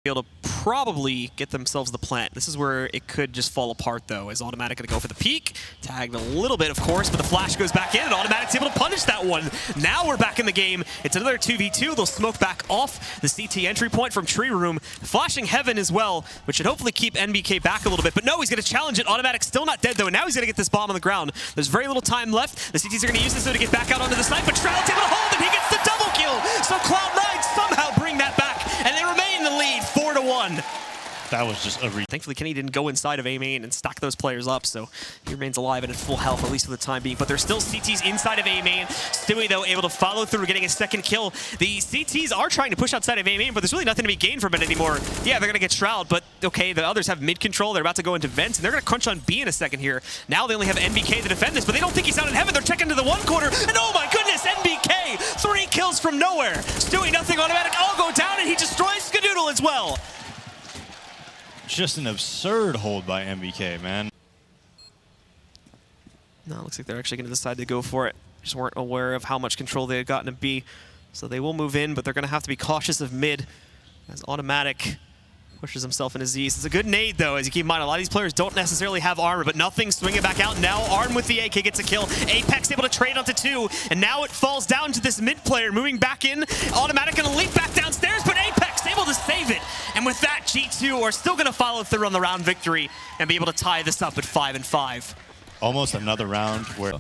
Be able to probably get themselves the plant. This is where it could just fall apart though, as Automatic gonna go for the peek. Tagged a little bit, of course, but the flash goes back in and Automatic's able to punish that one. Now we're back in the game. It's another 2v2. They'll smoke back off the CT entry point from Tree Room. Flashing Heaven as well, which should hopefully keep NBK back a little bit. But no, he's gonna challenge it. Automatic still not dead though, and now he's gonna get this bomb on the ground. There's very little time left. The CTs are gonna use this though to get back out onto the site, but Shroud's able to hold and he gets the double kill. So Cloud9 somehow bring that back, and they remain in the lead 4-1. That was just a Thankfully, Kenny didn't go inside of A main and stack those players up, so he remains alive and at full health, at least for the time being. But there's still CTs inside of A main. Stewie, though, able to follow through, getting a second kill. The CTs are trying to push outside of A main, but there's really nothing to be gained from it anymore. Yeah, they're going to get Shroud, but okay, the others have mid control. They're about to go into vents, and they're going to crunch on B in a second here. Now they only have NBK to defend this, but they don't think he's out in heaven. They're checking to the one corner, and oh my goodness, NBK! 3 kills from nowhere. Stewie, nothing Automatic. All go down, and he destroys Skadoodle as well. just an absurd hold by NBK, man. No, it looks like they're actually going to decide to go for it. Just weren't aware of how much control they had gotten to B. So they will move in, but they're going to have to be cautious of mid as Automatic pushes himself into Z's. It's a good nade, though, as you keep in mind, a lot of these players don't necessarily have armor, but nothing swinging back out. Now Arm with the AK gets a kill. Apex able to trade onto 2, and now it falls down to this mid player moving back in. Automatic going to leap back downstairs, but Apex able to save it. And with that, G2 are still going to follow through on the round victory and be able to tie this up at 5-5. Almost another round where...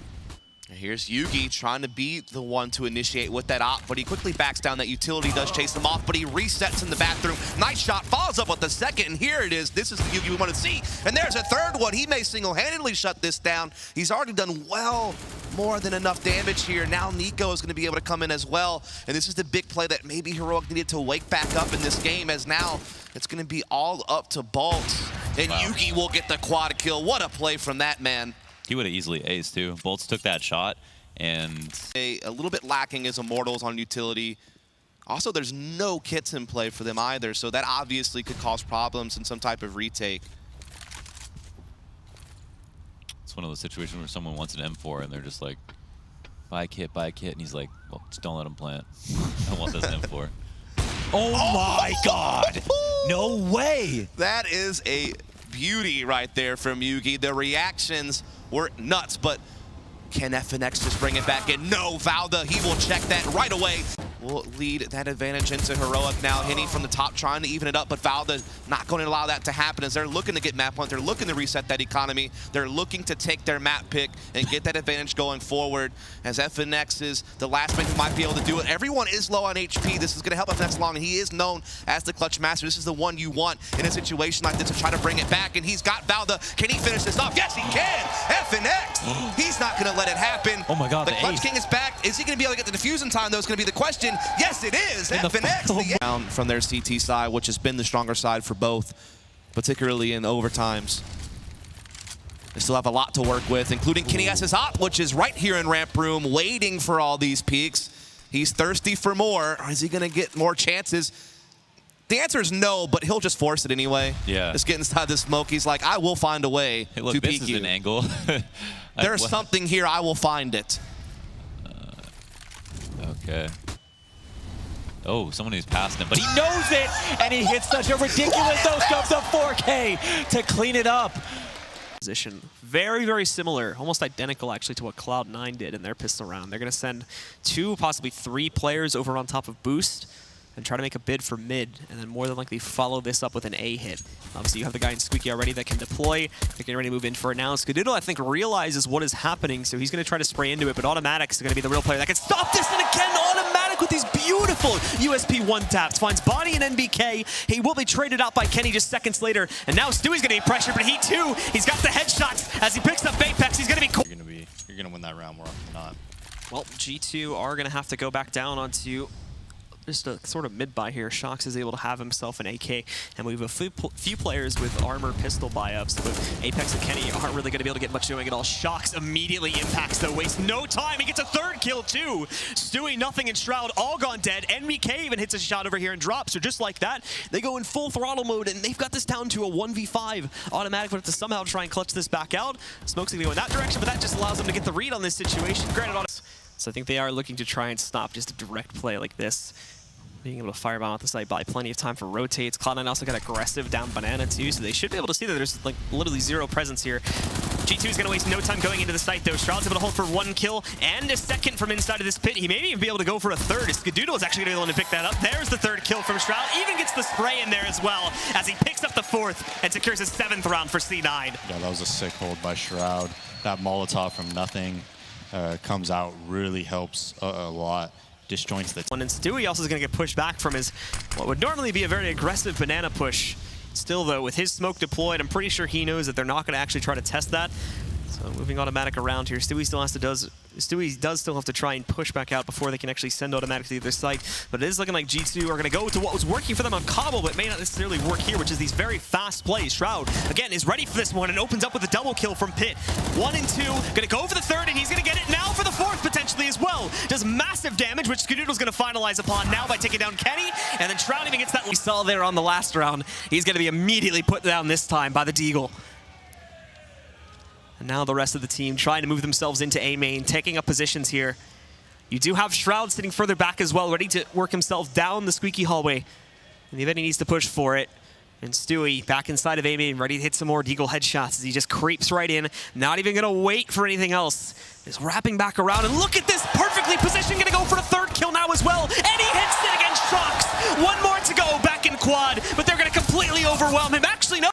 Here's Yugi trying to be the one to initiate with that op, but he quickly backs down. That utility does chase him off, but he resets in the bathroom. Nice shot, follows up with the second, and here it is. This is the Yugi we want to see. And there's a third one. He may single-handedly shut this down. He's already done well, more than enough damage here. Now Nico is going to be able to come in as well. And this is the big play that maybe Heroic needed to wake back up in this game, as now it's going to be all up to Bolts. And wow, Yugi will get the quad kill. What a play from that man. He would have easily aced too. Bolts took that shot, and a little bit lacking is Immortals on utility. Also, there's no kits in play for them either, so that obviously could cause problems in some type of retake. It's one of those situations where someone wants an M4 and they're just like, buy a kit, and he's like, well, just don't let him plant. I want this M4. Oh my God! No way! That is a beauty right there from Yugi. The reactions were nuts, but can FNX just bring it back in? No, Valda, he will check that right away. Will lead that advantage into Heroic now. Henny from the top trying to even it up, but Valda not going to allow that to happen as they're looking to get map point. They're looking to reset that economy. They're looking to take their map pick and get that advantage going forward, as FNX is the last man who might be able to do it. Everyone is low on HP. This is going to help FNX along, and he is known as the clutch master. This is the one you want in a situation like this to try to bring it back, and he's got Valda. Can he finish this off? Yes, he can! FNX! He's not going to let it happen. Oh my God, the Clutch King is back. Is he going to be able to get the diffusion time, though, is going to be the question. Yes, it is. FNX down from their CT side, which has been the stronger side for both, particularly in overtimes. They still have a lot to work with, including Kenny S's op, which is right here in ramp room, waiting for all these peaks. He's thirsty for more. Is he going to get more chances? The answer is no, but he'll just force it anyway. Yeah. Just get inside the smoke. He's like, I will find a way hey, look, to this peek is you. An angle. There's something here. I will find it. Okay. Oh, someone who's past him, but he knows it, and he hits such a ridiculous no-scope to 4K to clean it up. Position very, very similar, almost identical actually to what Cloud9 did in their pistol round. They're going to send 2, possibly 3 players over on top of Boost and try to make a bid for mid, and then more than likely follow this up with an A hit. Obviously, you have the guy in Squeaky already that can deploy. They're getting ready to move in for it now. Skadoodle, I think, realizes what is happening, so he's going to try to spray into it, but Automatic is going to be the real player that can stop this, and again, Automatic with these beautiful USP one-taps. Finds Bonnie and NBK. He will be traded out by Kenny just seconds later, and now Stewie's going to be pressured, but he too, he's got the headshots as he picks up Apex. He's going to be... You're gonna win that round more often than not. Well, G2 are going to have to go back down onto just a sort of mid-buy here. Shox is able to have himself an AK, and we have a few players with armor pistol buy-ups, but Apex and Kenny aren't really going to be able to get much doing at all. Shox immediately impacts, though, wastes no time. He gets a 3rd kill, too. Stewie, nothing, and Shroud all gone dead. NBK even hits a shot over here and drops, so just like that, they go in full throttle mode, and they've got this down to a 1v5. Automatic would have to somehow try and clutch this back out. Smoke's going to go in that direction, but that just allows them to get the read on this situation. Granted, so I think they are looking to try and stop just a direct play like this. being able to firebomb out the site by plenty of time for rotates. Cloud9 also got aggressive down banana too, so they should be able to see that there's like literally zero presence here. G2 is going to waste no time going into the site though. Shroud's able to hold for 1 kill and a second from inside of this pit. He may even be able to go for a third. Skadoodle is actually going to be able to pick that up. There's the 3rd kill from Shroud. Even gets the spray in there as well as he picks up the 4th and secures his 7th round for C9. Yeah, that was a sick hold by Shroud. That Molotov from nothing comes out, really helps a lot. Disjoints the And Stewie also is going to get pushed back from his, what would normally be a very aggressive banana push. Still though, with his smoke deployed, I'm pretty sure he knows that they're not going to actually try to test that. So moving automatic around here, Stewie does still have to try and push back out before they can actually send automatic to the other site. But it is looking like G2 are going to go to what was working for them on Cobble, but may not necessarily work here, which is these very fast plays. Shroud, again, is ready for this one and opens up with a double kill from Pit. 1 and 2, going to go for the 3rd, and he's going to get it now for the 4th potentially as well. Does massive damage, which Skadoodle's going to finalize upon now by taking down Kenny, and then Shroud even gets that we saw there on the last round. He's going to be immediately put down this time by the Deagle. And now the rest of the team trying to move themselves into A main, taking up positions here. You do have Shroud sitting further back as well, ready to work himself down the squeaky hallway in the event he needs to push for it. And Stewie back inside of A main, ready to hit some more Deagle headshots as he just creeps right in, not even going to wait for anything else. Just wrapping back around, and look at this, perfectly positioned, going to go for the 3rd kill now as well. And he hits it against Shox. 1 more to go back in quad, but they're going to completely overwhelm him. Actually, no.